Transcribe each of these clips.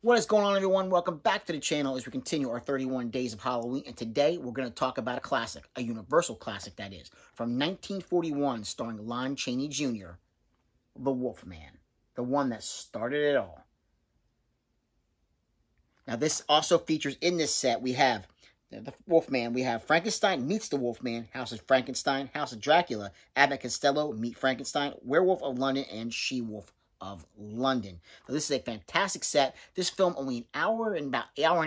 What is going on, everyone? Welcome back to the channel as we continue our 31 Days of Halloween. And today we're going to talk about a classic, a Universal classic that is, from 1941, starring Lon Chaney Jr., The Wolfman, the one that started it all. Now, this also features in this set, we have the Wolfman, we have Frankenstein meets the Wolfman, House of Frankenstein, House of Dracula, Abbott Costello, Meet Frankenstein, Werewolf of London, and She-Wolf of London. So this is a fantastic set. This film only an hour and about hour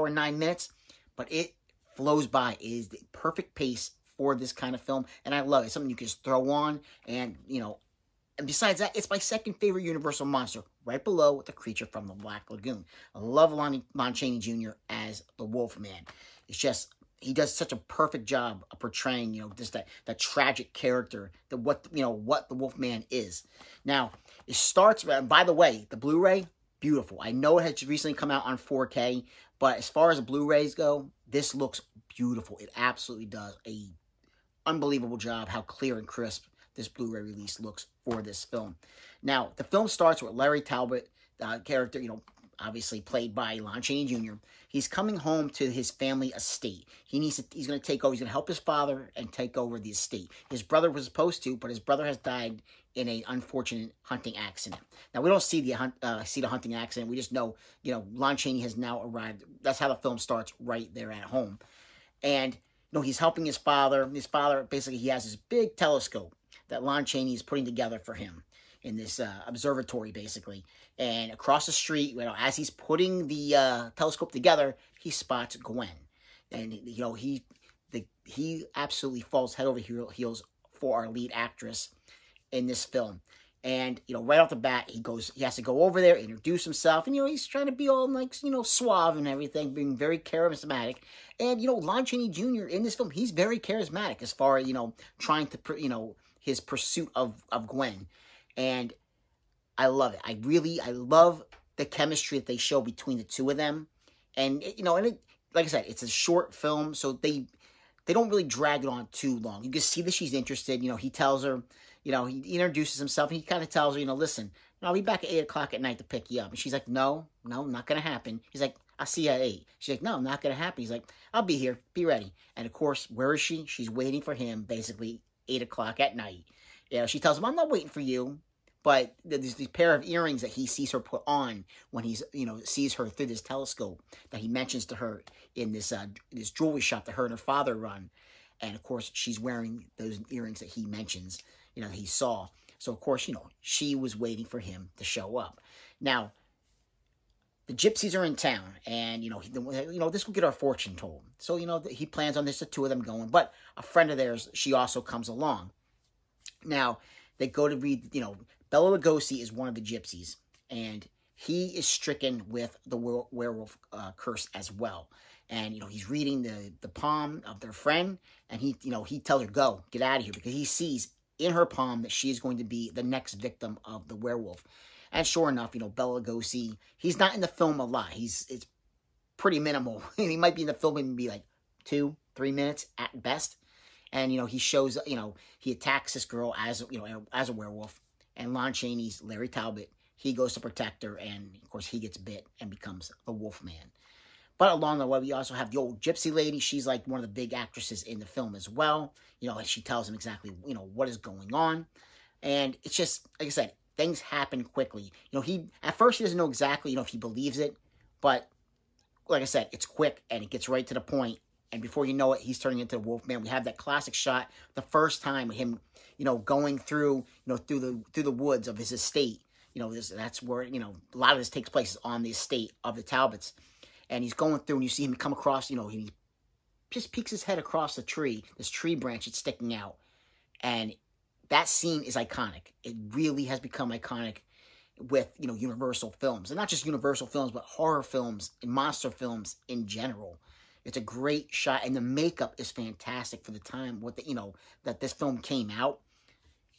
and 9 minutes, but it flows by. It is the perfect pace for this kind of film, and I love it. It's something you can just throw on, and and besides that, it's my second favorite Universal monster, right below the creature from the Black Lagoon. I love Lon Chaney Jr. as the Wolfman. It's just, he does such a perfect job of portraying, just that tragic character, what the Wolfman is. Now, it starts, by the way, the Blu Ray, beautiful. I know it has recently come out on 4K, but as far as the Blu Rays go, this looks beautiful. It absolutely does a unbelievable job how clear and crisp this Blu-ray release looks for this film. Now, the film starts with Larry Talbot, character, obviously played by Lon Chaney Jr. He's coming home to his family estate. He's going to take over. He's going to help his father and take over the estate. His brother was supposed to, but his brother has died in an unfortunate hunting accident. Now, we don't see the hunting accident. We just know, Lon Chaney has now arrived. That's how the film starts, right there at home. And, he's helping his father. His father, basically, he has this big telescope that Lon Chaney is putting together for him in this observatory, basically. And across the street, as he's putting the telescope together, he spots Gwen. And, he absolutely falls head over heels for our lead actress in this film. And, right off the bat, he has to go over there, introduce himself. And, he's trying to be all, suave and everything, being very charismatic. And, Lon Chaney Jr. in this film, he's very charismatic as far as, trying to, his pursuit of Gwen. And I love it. I love the chemistry that they show between the two of them. And, like I said, it's a short film, so they don't really drag it on too long. You can see that she's interested. He tells her, he introduces himself, and he kind of tells her, listen, I'll be back at 8 o'clock at night to pick you up. And she's like, no, not going to happen. He's like, I'll see you at 8. She's like, no, not going to happen. He's like, I'll be here. Be ready. And, of course, where is she? She's waiting for him, basically, 8 o'clock at night. She tells him, I'm not waiting for you. But there's these pair of earrings that he sees her put on when he's, sees her through this telescope that he mentions to her in this jewelry shop that her and her father run. And, of course, she's wearing those earrings that he mentions, he saw. So, of course, she was waiting for him to show up. Now, the gypsies are in town, and, this will get our fortune told. So, he plans on this, the two of them going. But a friend of theirs, she also comes along. Now, they go to read, Bela Lugosi is one of the gypsies, and he is stricken with the werewolf curse as well. And, he's reading the palm of their friend, and he tells her, go, get out of here, because he sees in her palm that she is going to be the next victim of the werewolf. And sure enough, Bela Lugosi, he's not in the film a lot. It's pretty minimal. He might be in the film maybe like 2-3 minutes at best. And, he shows, he attacks this girl as a werewolf. And Lon Chaney's Larry Talbot, he goes to protect her. And, of course, he gets bit and becomes the Wolfman. But along the way, we also have the old gypsy lady. She's like one of the big actresses in the film as well. She tells him exactly, what is going on. And it's just, like I said, things happen quickly. At first he doesn't know exactly, if he believes it. But, like I said, it's quick and it gets right to the point. And before you know it, he's turning into the Wolfman. We have that classic shot, the first time him, going through, through the woods of his estate. That's where, a lot of this takes place on the estate of the Talbots. And he's going through, and you see him come across, he just peeks his head across the tree, this tree branch that's sticking out. And that scene is iconic. It really has become iconic with, Universal films. And not just Universal films, but horror films and monster films in general. It's a great shot, and the makeup is fantastic for the time that this film came out.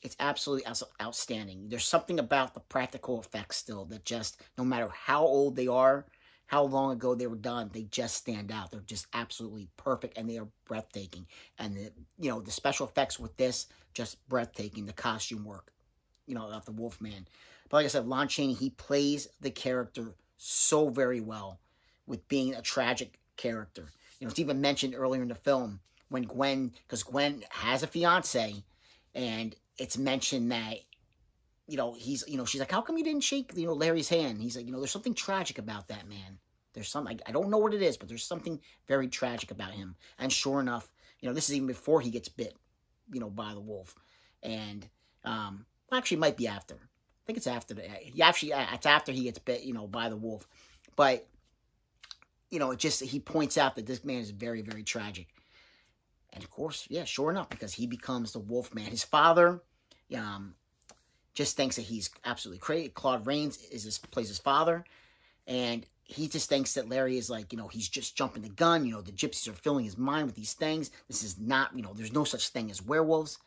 It's absolutely outstanding. There's something about the practical effects still that just, no matter how old they are, how long ago they were done, they just stand out. They're just absolutely perfect, and they are breathtaking. And the special effects with this, just breathtaking. The costume work, of the Wolfman. But like I said, Lon Chaney, he plays the character so very well with being a tragic character. You know, it's even mentioned earlier in the film when Gwen, because Gwen has a fiance, and it's mentioned that, you know, she's like, how come you didn't shake, you know, Larry's hand? He's like, you know, there's something tragic about that man. There's something, I don't know what it is, but there's something very tragic about him. And sure enough, you know, this is even before he gets bit, you know, by the wolf. And, actually, it might be after. I think it's after it's after he gets bit, you know, by the wolf. But, you know, he points out that this man is very, very tragic. And of course, yeah, sure enough, because he becomes the Wolfman. His father, just thinks that he's absolutely crazy. Claude Rains plays his father, and he just thinks that Larry is like, you know, he's just jumping the gun. You know, the gypsies are filling his mind with these things. This is not, you know, there's no such thing as werewolves.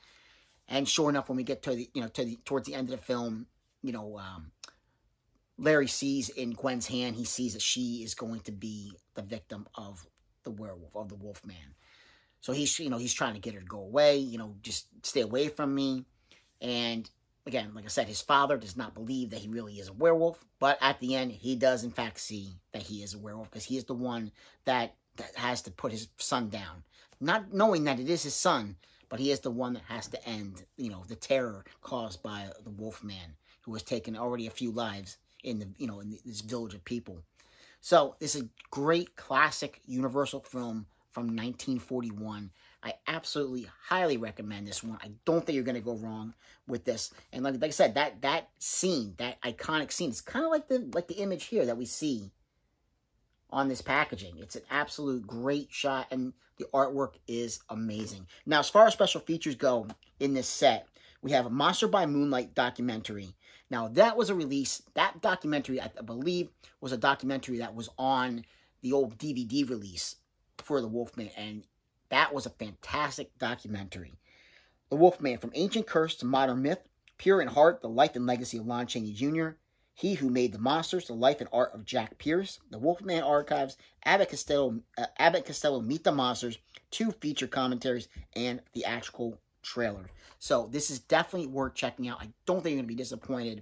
And sure enough, when we get to the, you know, towards the end of the film, you know, Larry sees in Gwen's hand, he sees that she is going to be the victim of the werewolf, of the Wolfman. So he's, you know, he's trying to get her to go away, you know, just stay away from me. And again, like I said, his father does not believe that he really is a werewolf. But at the end, he does, in fact, see that he is a werewolf, because he is the one that has to put his son down. Not knowing that it is his son, but he is the one that has to end, you know, the terror caused by the Wolfman, who has taken already a few lives in the, you know, in this village of people. So this is a great classic Universal film from 1941. I absolutely highly recommend this one. I don't think you're going to go wrong with this. And like I said, that scene, that iconic scene, it's kind of like the image here that we see on this packaging. It's an absolute great shot, and the artwork is amazing. Now, as far as special features go in this set, we have a Monster by Moonlight documentary. Now, that was a release. That documentary, I believe, was a documentary that was on the old DVD release for the Wolfman, and that was a fantastic documentary. The Wolfman, from ancient curse to modern myth, pure in heart, the life and legacy of Lon Chaney Jr., he who made the monsters, the life and art of Jack Pierce, the Wolfman Archives, Abbott Costello Meet the Monsters, 2 feature commentaries, and the actual trailer. So this is definitely worth checking out. I don't think you're going to be disappointed.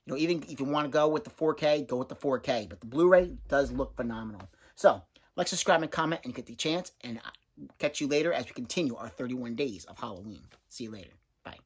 You know, even if you want to go with the 4K, go with the 4K. But the Blu-ray does look phenomenal. So, like, subscribe, and comment, and get the chance. And I'll catch you later as we continue our 31 days of Halloween. See you later. Bye.